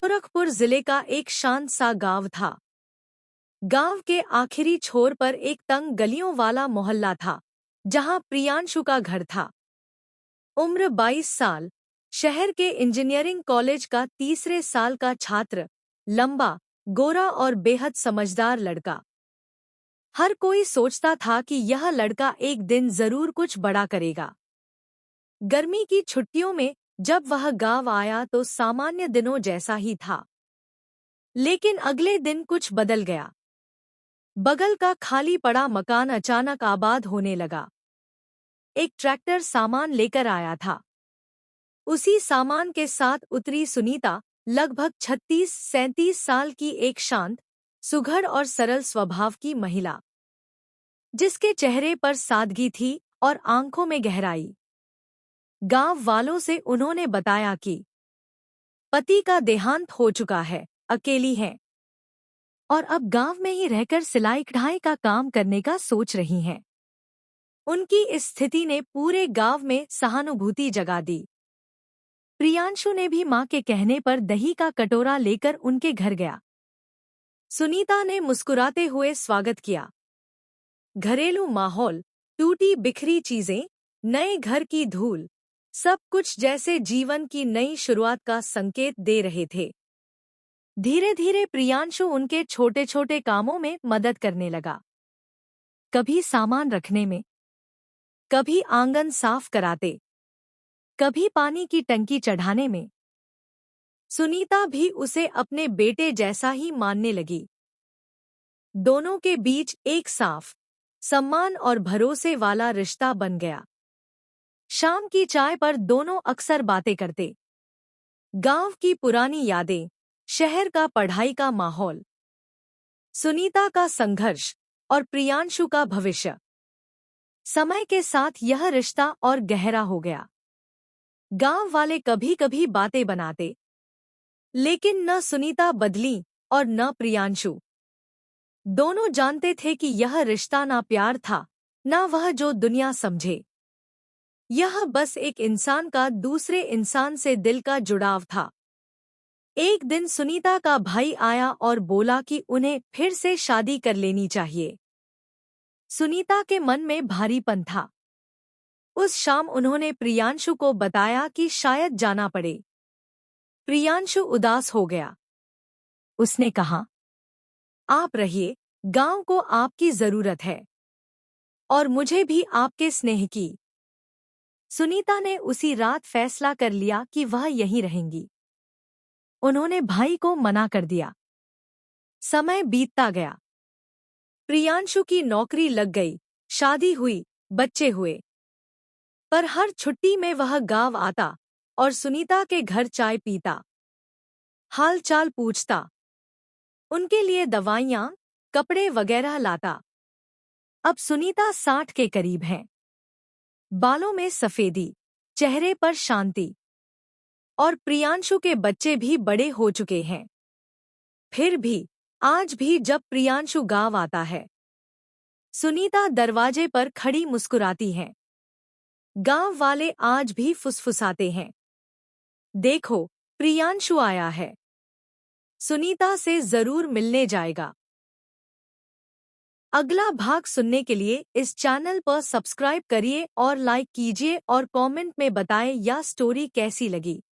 गोरखपुर जिले का एक शांत सा गांव था। गांव के आखिरी छोर पर एक तंग गलियों वाला मोहल्ला था, जहां प्रियांशु का घर था। उम्र 22 साल, शहर के इंजीनियरिंग कॉलेज का तीसरे साल का छात्र, लंबा, गोरा और बेहद समझदार लड़का। हर कोई सोचता था कि यह लड़का एक दिन जरूर कुछ बड़ा करेगा। गर्मी की छुट्टियों में जब वह गांव आया तो सामान्य दिनों जैसा ही था। लेकिन अगले दिन कुछ बदल गया। बगल का खाली पड़ा मकान अचानक आबाद होने लगा। एक ट्रैक्टर सामान लेकर आया था। उसी सामान के साथ उतरी सुनीता, लगभग 36-37 साल की एक शांत, सुघड़ और सरल स्वभाव की महिला, जिसके चेहरे पर सादगी थी और आंखों में गहराई। गांव वालों से उन्होंने बताया कि पति का देहांत हो चुका है, अकेली है और अब गांव में ही रहकर सिलाई कढ़ाई का काम करने का सोच रही हैं। उनकी इस स्थिति ने पूरे गांव में सहानुभूति जगा दी। प्रियांशु ने भी मां के कहने पर दही का कटोरा लेकर उनके घर गया। सुनीता ने मुस्कुराते हुए स्वागत किया। घरेलू माहौल, टूटी बिखरी चीजें, नए घर की धूल, सब कुछ जैसे जीवन की नई शुरुआत का संकेत दे रहे थे। धीरे धीरे प्रियांशु उनके छोटे छोटे कामों में मदद करने लगा। कभी सामान रखने में, कभी आंगन साफ कराते, कभी पानी की टंकी चढ़ाने में। सुनीता भी उसे अपने बेटे जैसा ही मानने लगी। दोनों के बीच एक साफ, सम्मान और भरोसे वाला रिश्ता बन गया। शाम की चाय पर दोनों अक्सर बातें करते। गांव की पुरानी यादें, शहर का पढ़ाई का माहौल, सुनीता का संघर्ष और प्रियांशु का भविष्य। समय के साथ यह रिश्ता और गहरा हो गया। गांव वाले कभी कभी बातें बनाते, लेकिन न सुनीता बदली और न प्रियांशु। दोनों जानते थे कि यह रिश्ता ना प्यार था, न वह जो दुनिया समझे। यह बस एक इंसान का दूसरे इंसान से दिल का जुड़ाव था। एक दिन सुनीता का भाई आया और बोला कि उन्हें फिर से शादी कर लेनी चाहिए। सुनीता के मन में भारीपन था। उस शाम उन्होंने प्रियांशु को बताया कि शायद जाना पड़े। प्रियांशु उदास हो गया। उसने कहा, आप रहिए, गांव को आपकी जरूरत है और मुझे भी आपके स्नेह की। सुनीता ने उसी रात फैसला कर लिया कि वह यहीं रहेंगी। उन्होंने भाई को मना कर दिया। समय बीतता गया। प्रियांशु की नौकरी लग गई, शादी हुई, बच्चे हुए। पर हर छुट्टी में वह गांव आता और सुनीता के घर चाय पीता, हाल चाल पूछता, उनके लिए दवाइयां, कपड़े वगैरह लाता। अब सुनीता 60 के करीब है। बालों में सफेदी, चेहरे पर शांति, और प्रियांशु के बच्चे भी बड़े हो चुके हैं। फिर भी आज भी जब प्रियांशु गांव आता है, सुनीता दरवाजे पर खड़ी मुस्कुराती है। गांव वाले आज भी फुसफुसाते हैं, देखो, प्रियांशु आया है, सुनीता से जरूर मिलने जाएगा। अगला भाग सुनने के लिए इस चैनल पर सब्सक्राइब करिए और लाइक कीजिए और कमेंट में बताएं यह स्टोरी कैसी लगी।